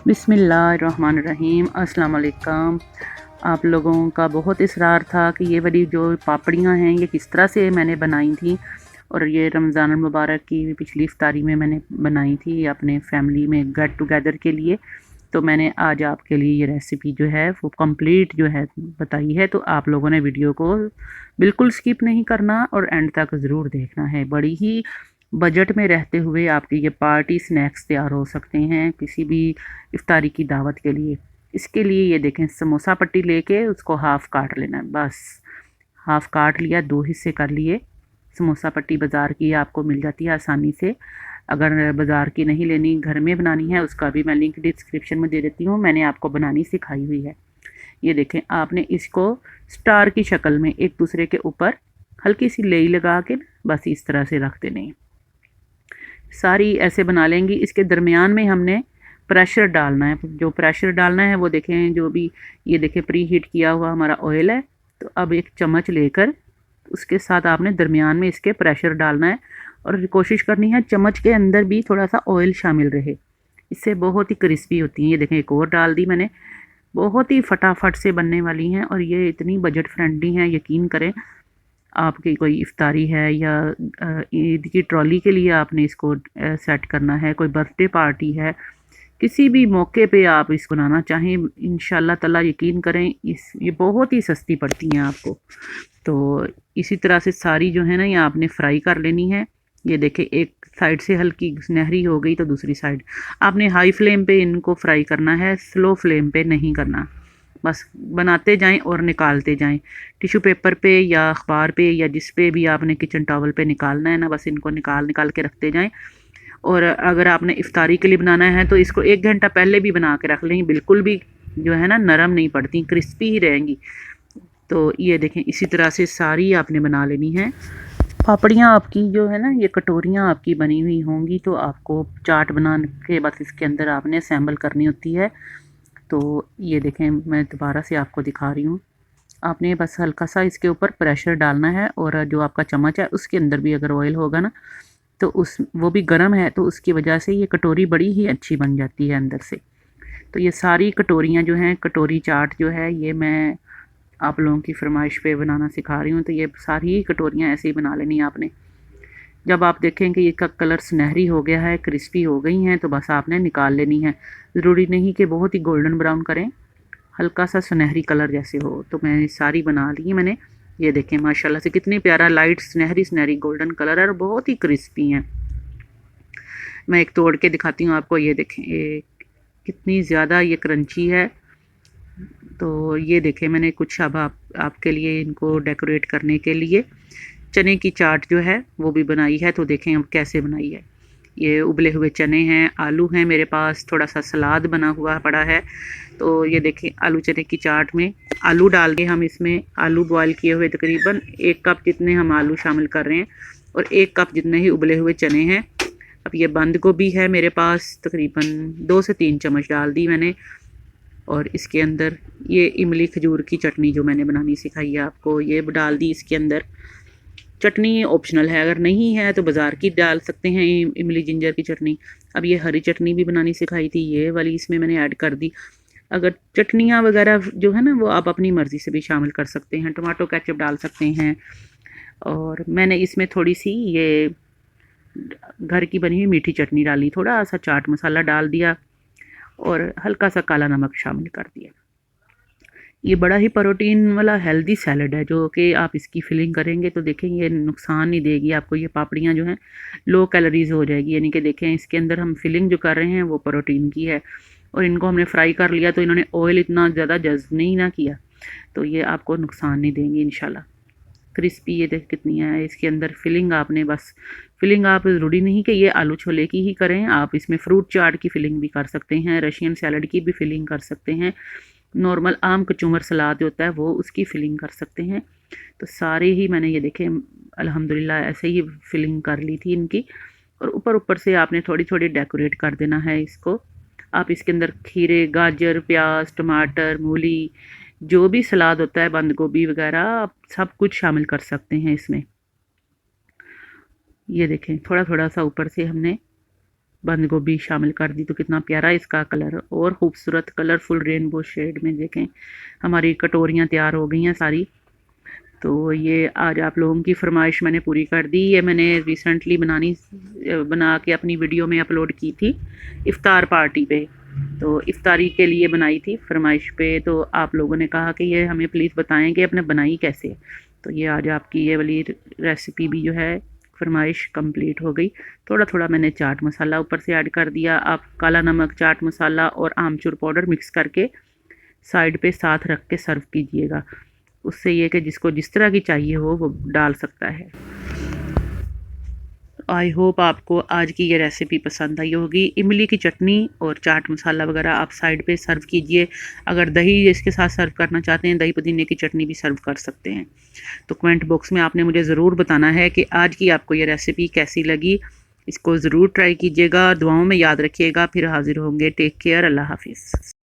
बिस्मिल्लाहिर्रहमानिर्रहीम। अस्सलाम वालेकुम। आप लोगों का बहुत इसरार था कि ये वाली जो पापड़ियाँ हैं ये किस तरह से मैंने बनाई थी, और ये रमज़ान मुबारक की पिछली इफ्तारी में मैंने बनाई थी अपने फैमिली में गेट टुगेदर के लिए। तो मैंने आज आपके लिए ये रेसिपी जो है वो कंप्लीट जो है बताई है। तो आप लोगों ने वीडियो को बिल्कुल स्किप नहीं करना और एंड तक ज़रूर देखना है। बड़ी ही बजट में रहते हुए आपके ये पार्टी स्नैक्स तैयार हो सकते हैं किसी भी इफ्तारी की दावत के लिए। इसके लिए ये देखें, समोसा पट्टी लेके उसको हाफ़ काट लेना है। बस हाफ़ काट लिया, 2 हिस्से कर लिए। समोसा पट्टी बाज़ार की आपको मिल जाती है आसानी से। अगर बाज़ार की नहीं लेनी, घर में बनानी है, उसका भी मैं लिंक डिस्क्रिप्शन में दे देती हूँ। मैंने आपको बनानी सिखाई हुई है। ये देखें, आपने इसको स्टार की शक्ल में एक दूसरे के ऊपर हल्की सी लेई लगा के बस इस तरह से रख देने हैं। सारी ऐसे बना लेंगी। इसके दरमियान में हमने प्रेशर डालना है। जो प्रेशर डालना है वो देखें, जो भी ये देखें प्री हीट किया हुआ हमारा ऑयल है। तो अब एक चम्मच लेकर उसके साथ आपने दरमियान में इसके प्रेशर डालना है, और कोशिश करनी है चम्मच के अंदर भी थोड़ा सा ऑयल शामिल रहे। इससे बहुत ही क्रिस्पी होती हैं। ये देखें, एक और डाल दी मैंने। बहुत ही फटाफट से बनने वाली हैं और ये इतनी बजट फ्रेंडली हैं, यकीन करें। आपकी कोई इफ्तारी है या ईद की ट्रॉली के लिए आपने इसको सेट करना है, कोई बर्थडे पार्टी है, किसी भी मौके पे आप इसको बनाना चाहें, इंशाल्लाह ताला यकीन करें ये बहुत ही सस्ती पड़ती हैं आपको। तो इसी तरह से सारी जो है ना ये आपने फ्राई कर लेनी है। ये देखें, एक साइड से हल्की सुनहरी हो गई तो दूसरी साइड आपने हाई फ्लेम पे इनको फ्राई करना है, स्लो फ्लेम पे नहीं करना। बस बनाते जाएं और निकालते जाएं। टिश्यू पेपर पे या अखबार पे या जिस पे भी आपने किचन टॉवल पे निकालना है ना, बस इनको निकाल निकाल के रखते जाएं। और अगर आपने इफ्तारी के लिए बनाना है तो इसको 1 घंटा पहले भी बना के रख लें। बिल्कुल भी जो है ना नरम नहीं पड़ती, क्रिस्पी ही रहेंगी। तो ये देखें, इसी तरह से सारी आपने बना लेनी है। पापड़ियाँ आपकी जो है ना, ये कटोरियाँ आपकी बनी हुई होंगी। तो आपको चाट बना के बस इसके अंदर आपने असेंबल करनी होती है। तो ये देखें, मैं दोबारा से आपको दिखा रही हूँ। आपने बस हल्का सा इसके ऊपर प्रेशर डालना है, और जो आपका चम्मच है उसके अंदर भी अगर ऑयल होगा ना तो उस वो भी गर्म है, तो उसकी वजह से ये कटोरी बड़ी ही अच्छी बन जाती है अंदर से। तो ये सारी कटोरियाँ जो हैं, कटोरी चाट जो है, ये मैं आप लोगों की फरमाइश पे बनाना सिखा रही हूँ। तो ये सारी कटोरियाँ ऐसे ही बना लेनी है आपने। जब आप देखें कि इसका कलर सुनहरी हो गया है, क्रिस्पी हो गई हैं, तो बस आपने निकाल लेनी है। ज़रूरी नहीं कि बहुत ही गोल्डन ब्राउन करें, हल्का सा सुनहरी कलर जैसे हो। तो मैं सारी बना ली मैंने। ये देखें, माशाल्लाह से कितनी प्यारा लाइट सुनहरी सुनहरी गोल्डन कलर है और बहुत ही क्रिस्पी हैं। मैं एक तोड़ के दिखाती हूँ आपको। ये देखें, ये कितनी ज़्यादा ये क्रंची है। तो ये देखें, मैंने कुछ अब आपके लिए इनको डेकोरेट करने के लिए चने की चाट जो है वो भी बनाई है। तो देखें अब कैसे बनाई है। ये उबले हुए चने हैं, आलू हैं मेरे पास, थोड़ा सा सलाद बना हुआ पड़ा है। तो ये देखें, आलू चने की चाट में आलू डाल के हम इसमें आलू बॉयल किए हुए तकरीबन 1 कप जितने हम आलू शामिल कर रहे हैं, और 1 कप जितने ही उबले हुए चने हैं। अब ये बंद गोभी है मेरे पास, तकरीबन 2 से 3 चम्मच डाल दी मैंने। और इसके अंदर ये इमली खजूर की चटनी जो मैंने बनानी सिखाई है आपको, ये डाल दी इसके अंदर। चटनी ऑप्शनल है, अगर नहीं है तो बाज़ार की डाल सकते हैं, इमली जिंजर की चटनी। अब ये हरी चटनी भी बनानी सिखाई थी, ये वाली इसमें मैंने ऐड कर दी। अगर चटनियाँ वगैरह जो है ना वो आप अपनी मर्ज़ी से भी शामिल कर सकते हैं। टमाटो केचप डाल सकते हैं। और मैंने इसमें थोड़ी सी ये घर की बनी हुई मीठी चटनी डाली, थोड़ा सा चाट मसाला डाल दिया, और हल्का सा काला नमक शामिल कर दिया। ये बड़ा ही प्रोटीन वाला हेल्दी सैलड है, जो कि आप इसकी फिलिंग करेंगे तो देखें ये नुकसान नहीं देगी आपको। ये पापड़ियाँ जो हैं लो कैलोरीज हो जाएगी, यानी कि देखें इसके अंदर हम फिलिंग जो कर रहे हैं वो प्रोटीन की है। और इनको हमने फ्राई कर लिया तो इन्होंने ऑयल इतना ज़्यादा जज्ब नहीं ना किया, तो ये आपको नुकसान नहीं देंगी इंशाल्लाह। क्रिस्पी ये देख कितनी है। इसके अंदर फिलिंग आपने बस, फिलिंग आप ज़रूरी नहीं कि ये आलू छोले की ही करें, आप इसमें फ्रूट चाट की फिलिंग भी कर सकते हैं, रशियन सैलड की भी फिलिंग कर सकते हैं, नॉर्मल आम कचूमर सलाद होता है वो उसकी फिलिंग कर सकते हैं। तो सारे ही मैंने ये देखे अल्हम्दुलिल्लाह ऐसे ही फिलिंग कर ली थी इनकी। और ऊपर ऊपर से आपने थोड़ी थोड़ी डेकोरेट कर देना है इसको। आप इसके अंदर खीरे, गाजर, प्याज, टमाटर, मूली, जो भी सलाद होता है, बंद गोभी वगैरह, आप सब कुछ शामिल कर सकते हैं इसमें। ये देखें, थोड़ा थोड़ा सा ऊपर से हमने बंद गोभी शामिल कर दी तो कितना प्यारा इसका कलर और ख़ूबसूरत कलरफुल रेनबो शेड में देखें हमारी कटोरियाँ तैयार हो गई हैं सारी। तो ये आज आप लोगों की फरमाइश मैंने पूरी कर दी। ये मैंने रिसेंटली बना के अपनी वीडियो में अपलोड की थी इफ़्तार पार्टी पे, तो इफ़्तारी के लिए बनाई थी फरमाइश पे। तो आप लोगों ने कहा कि ये हमें प्लीज़ बताएं कि आपने बनाई कैसे। तो ये आज आपकी ये वाली रेसिपी भी जो है फरमाइश कंप्लीट हो गई। थोड़ा थोड़ा मैंने चाट मसाला ऊपर से ऐड कर दिया। आप काला नमक, चाट मसाला और आमचूर पाउडर मिक्स करके साइड पे साथ रख के सर्व कीजिएगा। उससे ये कि जिसको जिस तरह की चाहिए हो वो डाल सकता है। आई होप आपको आज की ये रेसिपी पसंद आई होगी। इमली की चटनी और चाट मसाला वगैरह आप साइड पे सर्व कीजिए। अगर दही इसके साथ सर्व करना चाहते हैं, दही पुदीने की चटनी भी सर्व कर सकते हैं। तो कमेंट बॉक्स में आपने मुझे ज़रूर बताना है कि आज की आपको ये रेसिपी कैसी लगी। इसको ज़रूर ट्राई कीजिएगा, दुआओं में याद रखिएगा। फिर हाजिर होंगे। टेक केयर, अल्लाह हाफिज़।